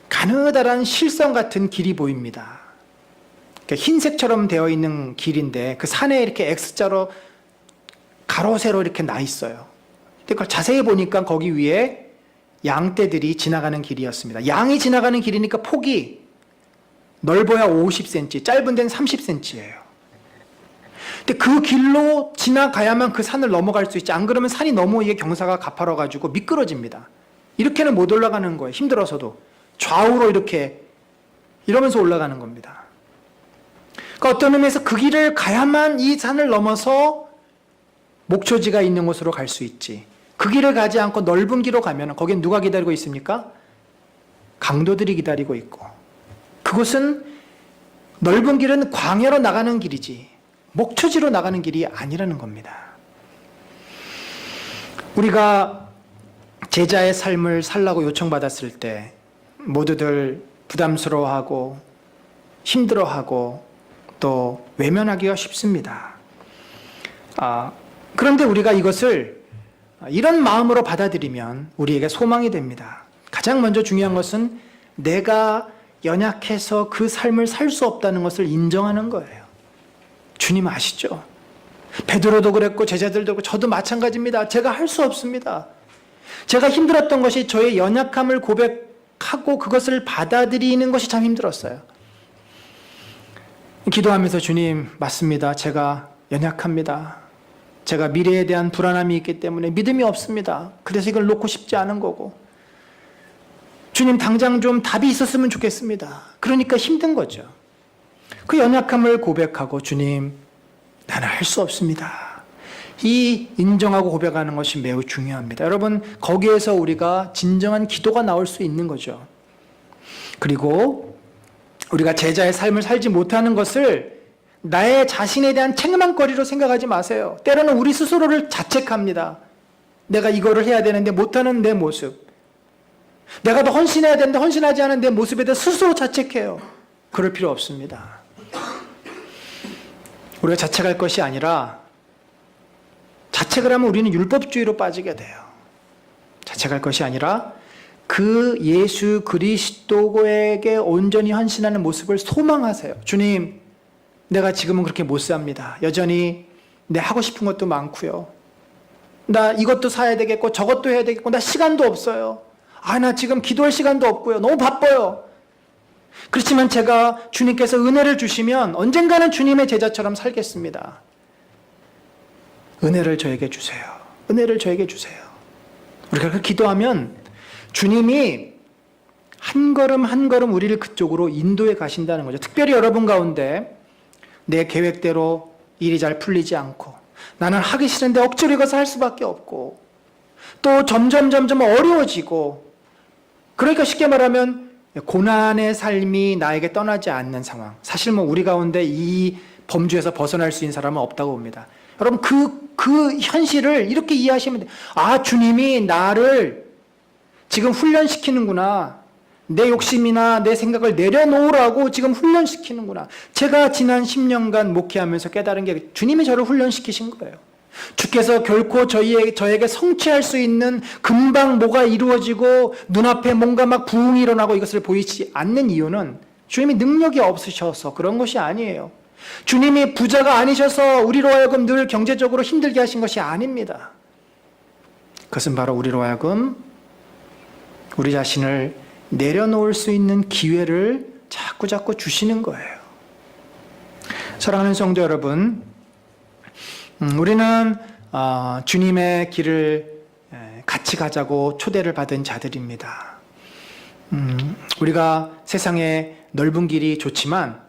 가느다란 실선 같은 길이 보입니다. 흰색처럼 되어 있는 길인데 그 산에 이렇게 X자로 가로 세로 이렇게 나 있어요. 근데 그걸 자세히 보니까 거기 위에 양떼들이 지나가는 길이었습니다. 양이 지나가는 길이니까 폭이 넓어야 50cm, 짧은 데는 30cm예요. 근데 그 길로 지나가야만 그 산을 넘어갈 수 있지. 안 그러면 산이 너무 이게 경사가 가파라가지고 미끄러집니다. 이렇게는 못 올라가는 거예요. 힘들어서도. 좌우로 이렇게 이러면서 올라가는 겁니다. 그러니까 어떤 의미에서 그 길을 가야만 이 산을 넘어서 목초지가 있는 곳으로 갈 수 있지. 그 길을 가지 않고 넓은 길로 가면 거긴 누가 기다리고 있습니까? 강도들이 기다리고 있고, 그곳은 넓은 길은 광야로 나가는 길이지 목초지로 나가는 길이 아니라는 겁니다. 우리가 제자의 삶을 살라고 요청받았을 때 모두들 부담스러워하고 힘들어하고 또 외면하기가 쉽습니다. 그런데 우리가 이것을 이런 마음으로 받아들이면 우리에게 소망이 됩니다. 가장 먼저 중요한 것은 내가 연약해서 그 삶을 살 수 없다는 것을 인정하는 거예요. 주님 아시죠? 베드로도 그랬고 제자들도 그랬고 저도 마찬가지입니다. 제가 할 수 없습니다. 제가 힘들었던 것이 저의 연약함을 고백하고 그것을 받아들이는 것이 참 힘들었어요. 기도하면서 주님, 맞습니다. 제가 연약합니다. 제가 미래에 대한 불안함이 있기 때문에 믿음이 없습니다. 그래서 이걸 놓고 싶지 않은 거고, 주님 당장 좀 답이 있었으면 좋겠습니다. 그러니까 힘든 거죠. 그 연약함을 고백하고 주님, 나는 할 수 없습니다. 이 인정하고 고백하는 것이 매우 중요합니다. 여러분, 거기에서 우리가 진정한 기도가 나올 수 있는 거죠. 그리고 우리가 제자의 삶을 살지 못하는 것을 나의 자신에 대한 책망거리로 생각하지 마세요. 때로는 우리 스스로를 자책합니다. 내가 이거를 해야 되는데 못하는 내 모습, 내가 더 헌신해야 되는데 헌신하지 않은 내 모습에 대해 스스로 자책해요. 그럴 필요 없습니다. 우리가 자책할 것이 아니라, 자책을 하면 우리는 율법주의로 빠지게 돼요. 자책할 것이 아니라 그 예수 그리스도에게 온전히 헌신하는 모습을 소망하세요. 주님, 내가 지금은 그렇게 못 삽니다. 여전히 내 하고 싶은 것도 많고요. 나 이것도 사야 되겠고 저것도 해야 되겠고 나 시간도 없어요. 나 지금 기도할 시간도 없고요. 너무 바빠요. 그렇지만 제가 주님께서 은혜를 주시면 언젠가는 주님의 제자처럼 살겠습니다. 은혜를 저에게 주세요. 은혜를 저에게 주세요. 우리가 그렇게 기도하면 주님이 한 걸음 한 걸음 우리를 그쪽으로 인도해 가신다는 거죠. 특별히 여러분 가운데 내 계획대로 일이 잘 풀리지 않고 나는 하기 싫은데 억지로 이것을 할 수밖에 없고 또 점점 어려워지고, 그러니까 쉽게 말하면 고난의 삶이 나에게 떠나지 않는 상황. 사실 우리 가운데 이 범주에서 벗어날 수 있는 사람은 없다고 봅니다. 여러분, 그 현실을 이렇게 이해하시면 돼요. 주님이 나를 지금 훈련시키는구나. 내 욕심이나 내 생각을 내려놓으라고 지금 훈련시키는구나. 제가 지난 10년간 목회하면서 깨달은 게 주님이 저를 훈련시키신 거예요. 주께서 결코 저에게 성취할 수 있는 금방 뭐가 이루어지고 눈앞에 뭔가 막 부흥이 일어나고 이것을 보이지 않는 이유는 주님이 능력이 없으셔서 그런 것이 아니에요. 주님이 부자가 아니셔서 우리로 하여금 늘 경제적으로 힘들게 하신 것이 아닙니다. 그것은 바로 우리로 하여금 우리 자신을 내려놓을 수 있는 기회를 자꾸 주시는 거예요. 사랑하는 성도 여러분, 우리는 주님의 길을 같이 가자고 초대를 받은 자들입니다. 우리가 세상의 넓은 길이 좋지만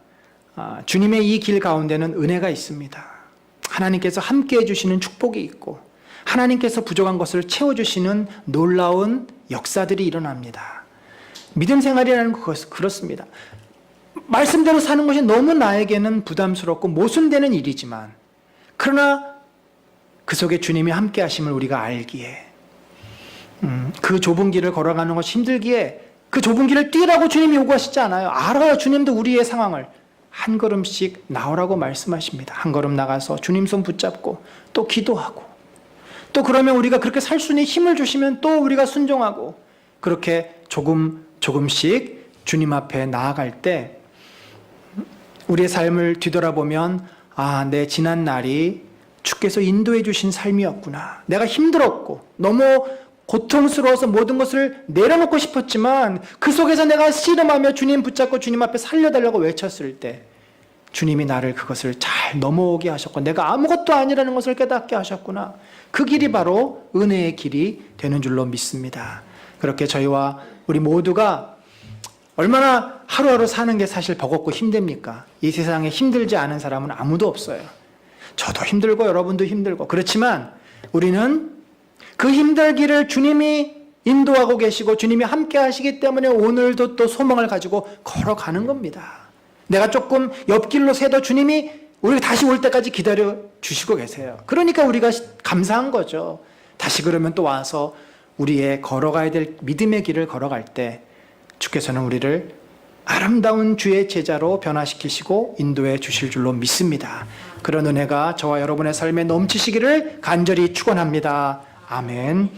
주님의 이 길 가운데는 은혜가 있습니다. 하나님께서 함께 해주시는 축복이 있고 하나님께서 부족한 것을 채워주시는 놀라운 역사들이 일어납니다. 믿음 생활이라는 것은 그렇습니다. 말씀대로 사는 것이 너무 나에게는 부담스럽고 모순되는 일이지만, 그러나 그 속에 주님이 함께 하심을 우리가 알기에, 그 좁은 길을 걸어가는 것이 힘들기에 그 좁은 길을 뛰라고 주님이 요구하시지 않아요. 알아요. 주님도 우리의 상황을. 한 걸음씩 나오라고 말씀하십니다. 한 걸음 나가서 주님 손 붙잡고 또 기도하고, 또 그러면 우리가 그렇게 살 수 있는 힘을 주시면 또 우리가 순종하고, 그렇게 조금씩 주님 앞에 나아갈 때 우리의 삶을 뒤돌아보면 내 지난 날이 주께서 인도해 주신 삶이었구나. 내가 힘들었고 너무 고통스러워서 모든 것을 내려놓고 싶었지만 그 속에서 내가 씨름하며 주님 붙잡고 주님 앞에 살려달라고 외쳤을 때 주님이 나를 그것을 잘 넘어오게 하셨고 내가 아무것도 아니라는 것을 깨닫게 하셨구나. 그 길이 바로 은혜의 길이 되는 줄로 믿습니다. 그렇게 저희와 우리 모두가 얼마나 하루하루 사는 게 사실 버겁고 힘듭니까? 이 세상에 힘들지 않은 사람은 아무도 없어요. 저도 힘들고 여러분도 힘들고, 그렇지만 우리는 그 힘들기를 주님이 인도하고 계시고 주님이 함께 하시기 때문에 오늘도 또 소망을 가지고 걸어가는 겁니다. 내가 조금 옆길로 새도 주님이 우리 다시 올 때까지 기다려 주시고 계세요. 그러니까 우리가 감사한 거죠. 다시 그러면 또 와서 우리의 걸어가야 될 믿음의 길을 걸어갈 때 주께서는 우리를 아름다운 주의 제자로 변화시키시고 인도해 주실 줄로 믿습니다. 그런 은혜가 저와 여러분의 삶에 넘치시기를 간절히 축원합니다. 아멘.